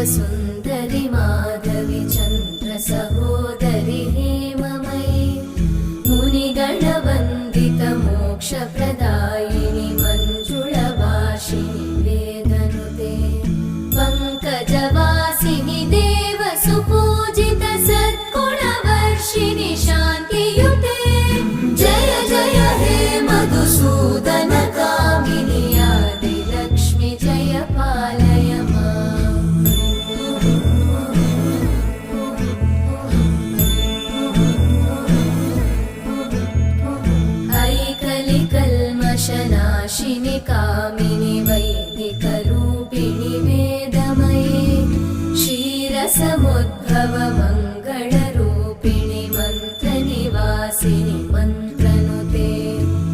सुन्दरि माधवि चन्द्र सहोदरि हेममयि मुनिगणवन्दित मोक्षप्रदायिनि मञ्जुळभाषिणि वेदनुते पङ्कजवासिनि देव सुपूजित सद्गुणवर्षिणि शान्तियुते जय जय हे मधुसूदन कामिनि आदिलक्ष्मि जय पालय माम्। ऐकलिकल्मषनाशिनि कामिनि वैदिकरूपिणि वेदमये क्षीरसमुद्भव